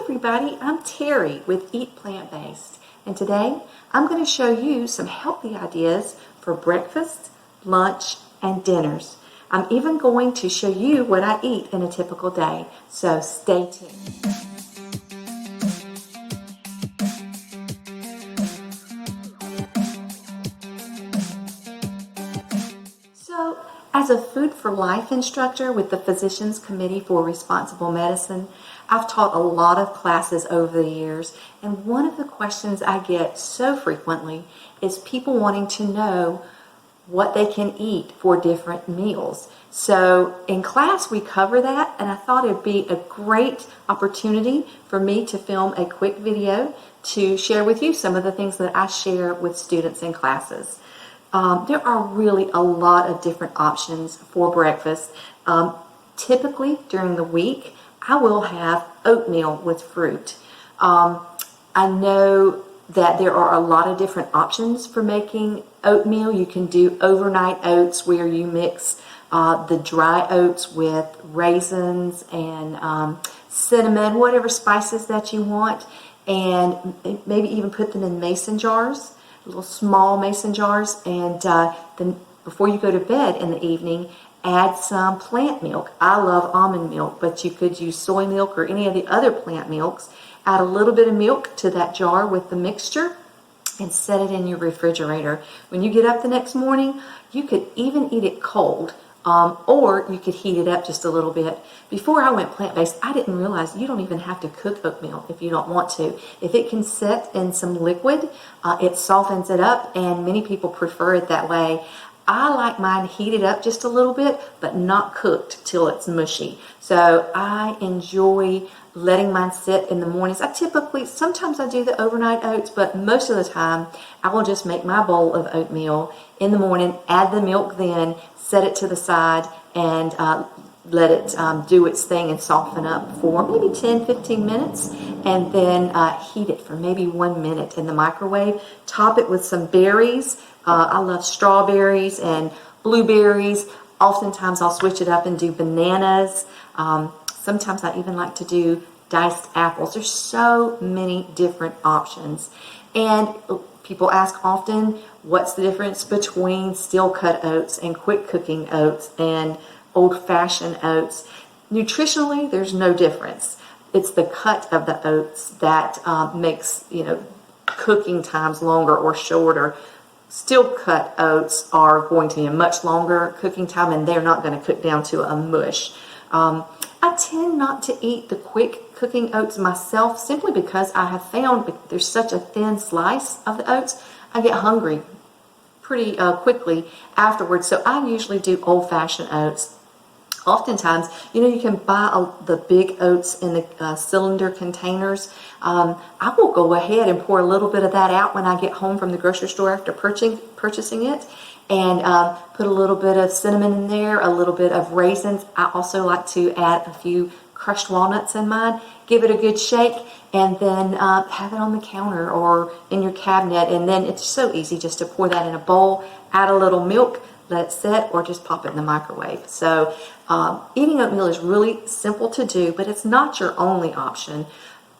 everybody, I'm Terry with Eat Plant-Based, and today I'm going to show you some healthy ideas for breakfast, lunch, and dinners. I'm even going to show you what I eat in a typical day, so stay tuned. So, as a Food for Life instructor with the Physicians Committee for Responsible Medicine, I've taught a lot of classes over the years, and one of the questions I get so frequently is people wanting to know what they can eat for different meals. So in class we cover that, and I thought it'd be a great opportunity for me to film a quick video to share with you some of the things that I share with students in classes. There are really a lot of different options for breakfast. Typically during the week, I will have oatmeal with fruit. I know that there are a lot of different options for making oatmeal. You can do overnight oats where you mix the dry oats with raisins and cinnamon, whatever spices that you want, and maybe even put them in mason jars, little small mason jars, and then before you go to bed in the evening, add some plant milk. I love almond milk, but you could use soy milk or any of the other plant milks. Add a little bit of milk to that jar with the mixture and set it in your refrigerator. When you get up the next morning, you could even eat it cold, or you could heat it up just a little bit. Before I went plant-based, I didn't realize you don't even have to cook oatmeal if you don't want to. If it can sit in some liquid, it softens it up, and many people prefer it that way. I like mine heated up just a little bit, but not cooked till it's mushy. So I enjoy letting mine sit in the mornings. Sometimes I do the overnight oats, but most of the time I will just make my bowl of oatmeal in the morning, add the milk then, set it to the side, and let it do its thing and soften up for maybe 10-15 minutes, and then heat it for maybe 1 minute in the microwave. Top it with some berries. I love strawberries and blueberries. Oftentimes I'll switch it up and do bananas. Sometimes I even like to do diced apples. There's so many different options. And people ask often, what's the difference between steel cut oats and quick cooking oats and old-fashioned oats? Nutritionally, there's no difference. It's the cut of the oats that makes, cooking times longer or shorter. Steel cut oats are going to be a much longer cooking time, and they're not going to cook down to a mush. I tend not to eat the quick cooking oats myself simply because I have found there's such a thin slice of the oats, I get hungry pretty quickly afterwards. So I usually do old-fashioned oats. Oftentimes, you can buy the big oats in the cylinder containers. I will go ahead and pour a little bit of that out when I get home from the grocery store after purchasing it, and put a little bit of cinnamon in there, a little bit of raisins. I also like to add a few crushed walnuts in mine. Give it a good shake, and then have it on the counter or in your cabinet, and then it's so easy just to pour that in a bowl, add a little milk, let it set, or just pop it in the microwave. So eating oatmeal is really simple to do, but it's not your only option.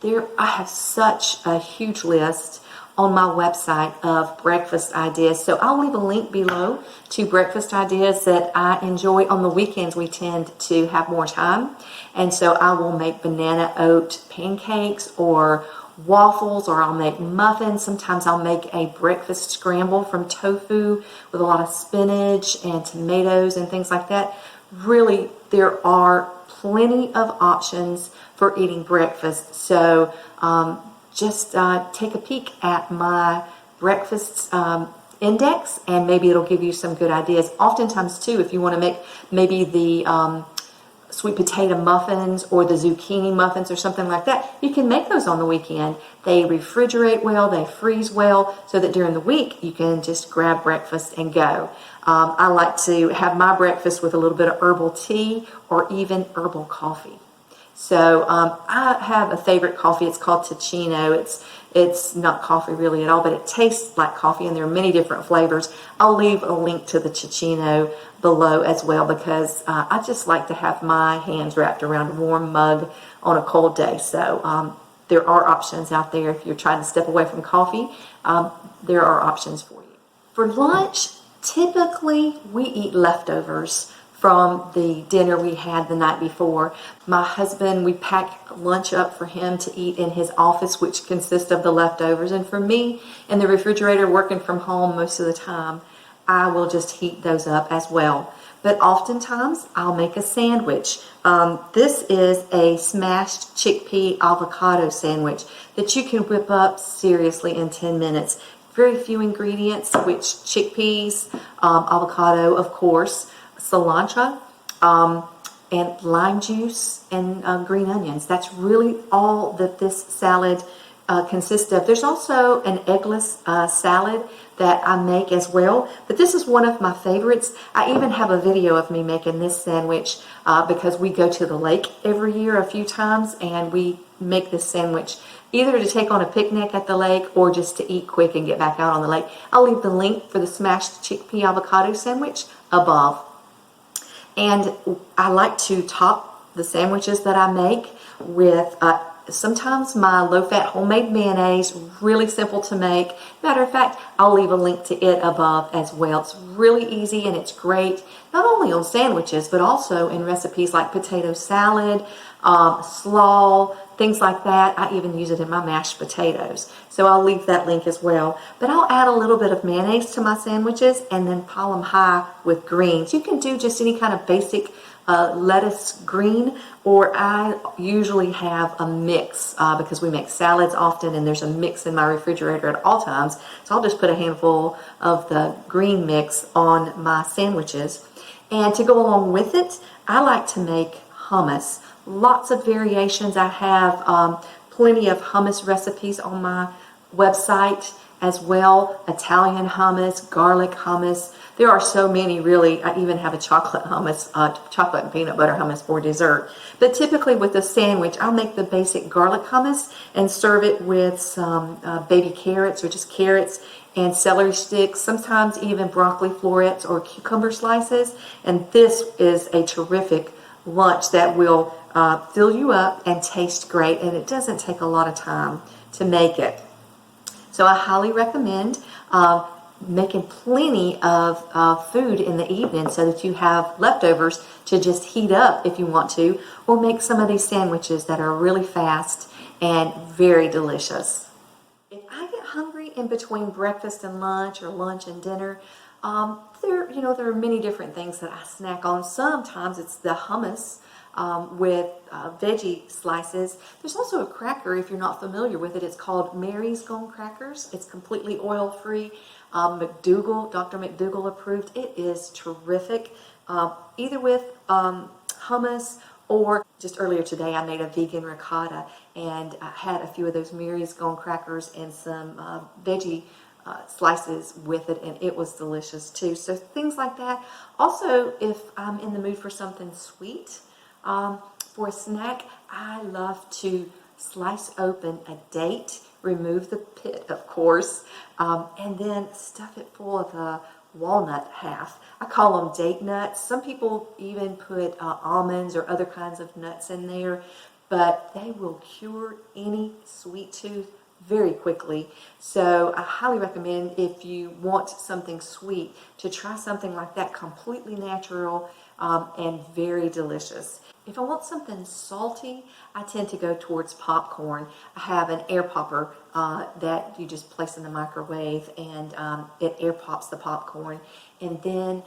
I have such a huge list on my website of breakfast ideas. So I'll leave a link below to breakfast ideas that I enjoy. On the weekends, we tend to have more time, and so I will make banana oat pancakes or waffles, or I'll make muffins. Sometimes I'll make a breakfast scramble from tofu with a lot of spinach and tomatoes and things like that. Really, there are plenty of options for eating breakfast. So just take a peek at my breakfast index, and maybe it'll give you some good ideas. Oftentimes too, if you want to make maybe the sweet potato muffins or the zucchini muffins or something like that, you can make those on the weekend. They refrigerate well, they freeze well, so that during the week you can just grab breakfast and go. I like to have my breakfast with a little bit of herbal tea or even herbal coffee. So I have a favorite coffee. It's called Ticino. It's not coffee really at all, but it tastes like coffee, and there are many different flavors. I'll leave a link to the Ticino below as well, because I just like to have my hands wrapped around a warm mug on a cold day. So there are options out there. If you're trying to step away from coffee, there are options for you. For lunch, typically we eat leftovers from the dinner we had the night before. My husband, we pack lunch up for him to eat in his office, which consists of the leftovers. And for me, in the refrigerator, working from home most of the time, I will just heat those up as well. But oftentimes, I'll make a sandwich. This is a smashed chickpea avocado sandwich that you can whip up seriously in 10 minutes. Very few ingredients, which chickpeas, avocado, of course, cilantro, and lime juice, and green onions. That's really all that this salad consists of. There's also an eggless salad that I make as well, but this is one of my favorites. I even have a video of me making this sandwich because we go to the lake every year a few times, and we make this sandwich either to take on a picnic at the lake or just to eat quick and get back out on the lake. I'll leave the link for the smashed chickpea avocado sandwich above. And I like to top the sandwiches that I make with sometimes my low-fat homemade mayonnaise, really simple to make. Matter of fact, I'll leave a link to it above as well. It's really easy and it's great, not only on sandwiches, but also in recipes like potato salad, slaw, things like that. I even use it in my mashed potatoes. So I'll leave that link as well. But I'll add a little bit of mayonnaise to my sandwiches and then pile them high with greens. You can do just any kind of basic lettuce green, or I usually have a mix because we make salads often and there's a mix in my refrigerator at all times. So I'll just put a handful of the green mix on my sandwiches. And to go along with it, I like to make hummus. Lots of variations. I have plenty of hummus recipes on my website as well. Italian hummus, garlic hummus. There are so many, really. I even have a chocolate hummus, chocolate and peanut butter hummus for dessert. But typically with a sandwich, I'll make the basic garlic hummus and serve it with some baby carrots or just carrots and celery sticks, sometimes even broccoli florets or cucumber slices. And this is a terrific lunch that will fill you up and taste great, and it doesn't take a lot of time to make it. So I highly recommend making plenty of food in the evening so that you have leftovers to just heat up if you want to, or make some of these sandwiches that are really fast and very delicious. If I get hungry in between breakfast and lunch or lunch and dinner, there are many different things that I snack on. Sometimes it's the hummus with veggie slices. There's also a cracker, if you're not familiar with it. It's called Mary's Gone Crackers. It's completely oil-free. Dr. McDougall approved. It is terrific, either with hummus or just earlier today I made a vegan ricotta and I had a few of those Mary's Gone Crackers and some veggie slices with it, and it was delicious too. So things like that. Also, if I'm in the mood for something sweet, for a snack, I love to slice open a date, remove the pit, of course, and then stuff it full of the walnut half. I call them date nuts. Some people even put almonds or other kinds of nuts in there, but they will cure any sweet tooth very quickly. So I highly recommend, if you want something sweet, to try something like that, completely natural and very delicious. If I want something salty, I tend to go towards popcorn. I have an air popper that you just place in the microwave, and it air pops the popcorn. And then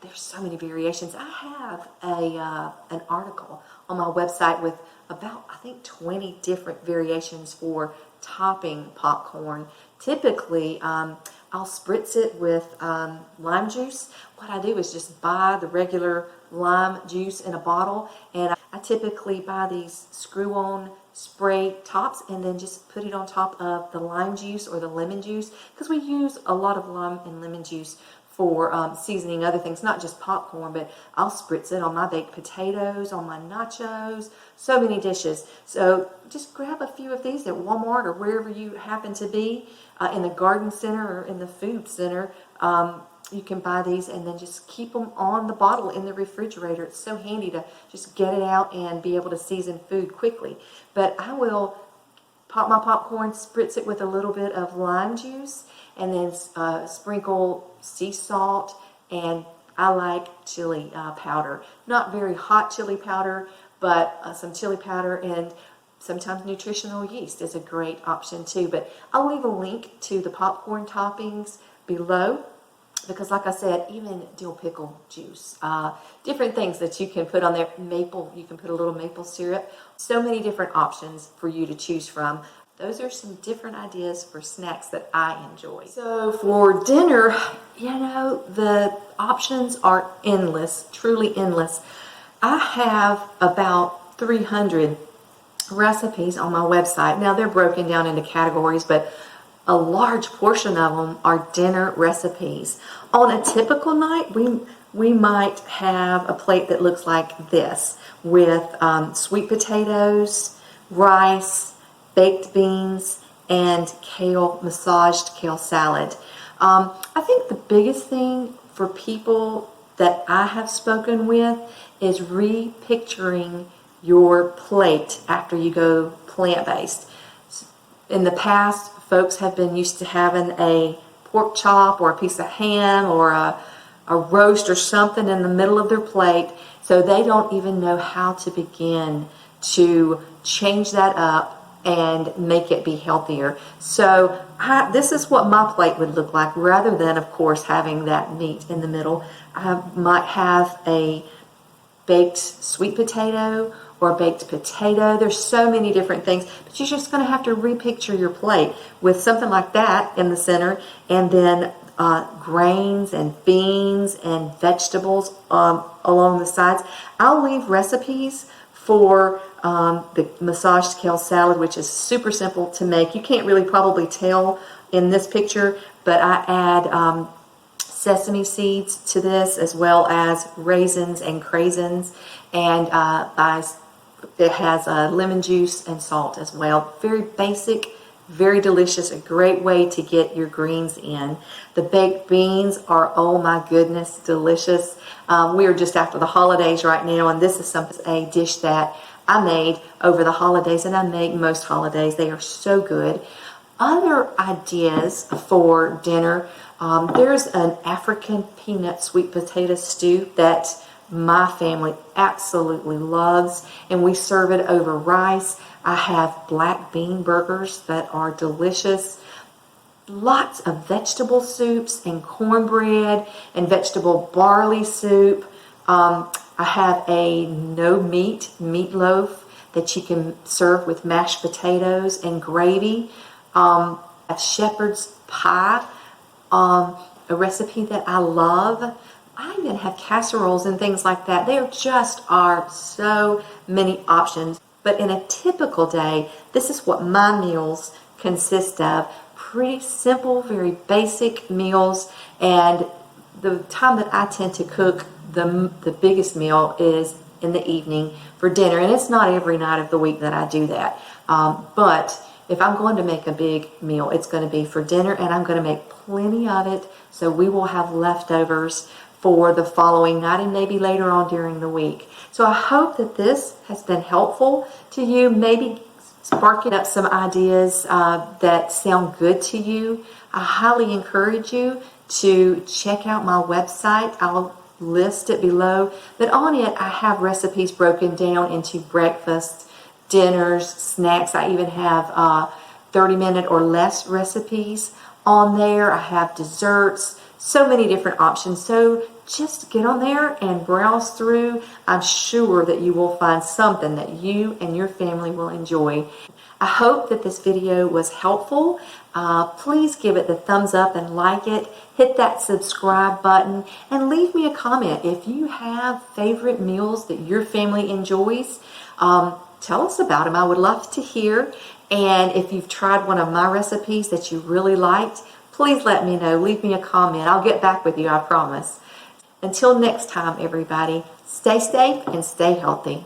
there's so many variations. I have an article on my website with about, I think, 20 different variations for topping popcorn. Typically, I'll spritz it with lime juice. What I do is just buy the regular lime juice in a bottle, and I typically buy these screw-on spray tops and then just put it on top of the lime juice or the lemon juice, because we use a lot of lime and lemon juice for seasoning other things, not just popcorn, but I'll spritz it on my baked potatoes, on my nachos, so many dishes. So just grab a few of these at Walmart or wherever you happen to be, in the garden center or in the food center. You can buy these and then just keep them on the bottle in the refrigerator. It's so handy to just get it out and be able to season food quickly. But I will pop my popcorn, spritz it with a little bit of lime juice, and then sprinkle sea salt, and I like chili powder. Not very hot chili powder, but some chili powder, and sometimes nutritional yeast is a great option too. But I'll leave a link to the popcorn toppings below, because like I said, even dill pickle juice, different things that you can put on there. Maple, you can put a little maple syrup. So many different options for you to choose from. Those are some different ideas for snacks that I enjoy. So for dinner, you know, the options are endless, truly endless. I have about 300 recipes on my website. Now they're broken down into categories, but a large portion of them are dinner recipes. On a typical night, we might have a plate that looks like this, with sweet potatoes, rice, baked beans, and massaged kale salad. I think the biggest thing for people that I have spoken with is repicturing your plate after you go plant-based. In the past, folks have been used to having a pork chop or a piece of ham or a roast or something in the middle of their plate, so they don't even know how to begin to change that up and make it be healthier. So this is what my plate would look like, rather than, of course, having that meat in the middle. I might have a baked sweet potato or baked potato. There's so many different things, but you're just going to have to repicture your plate with something like that in the center, and then grains and beans and vegetables along the sides. I'll leave recipes for the massaged kale salad, which is super simple to make. You can't really probably tell in this picture, but I add sesame seeds to this, as well as raisins and craisins, and it has lemon juice and salt as well. Very basic, very delicious, a great way to get your greens in. The baked beans are, oh my goodness, delicious. We are just after the holidays right now, and this is a dish that I made over the holidays, and I make most holidays. They are so good. Other ideas for dinner, there's an African peanut sweet potato stew that my family absolutely loves, and we serve it over rice. I have black bean burgers that are delicious. Lots of vegetable soups and cornbread and vegetable barley soup. I have a no meat meatloaf that you can serve with mashed potatoes and gravy. A shepherd's pie, a recipe that I love. I even have casseroles and things like that. There just are so many options. But in a typical day, this is what my meals consist of. Pretty simple, very basic meals. And the time that I tend to cook the biggest meal is in the evening for dinner. And it's not every night of the week that I do that. But if I'm going to make a big meal, it's going to be for dinner, and I'm going to make plenty of it, so we will have leftovers for the following night and maybe later on during the week. So I hope that this has been helpful to you, maybe sparking up some ideas that sound good to you. I highly encourage you to check out my website. I'll list it below, but on it I have recipes broken down into breakfast, dinners, snacks. I even have 30-minute or less recipes on there. I have desserts, so many different options. So just get on there and browse through. I'm sure that you will find something that you and your family will enjoy. I hope that this video was helpful. Please give it the thumbs up and like it. Hit that subscribe button and leave me a comment. If you have favorite meals that your family enjoys, tell us about them. I would love to hear. And if you've tried one of my recipes that you really liked, please let me know. Leave me a comment. I'll get back with you, I promise. Until next time, everybody, stay safe and stay healthy.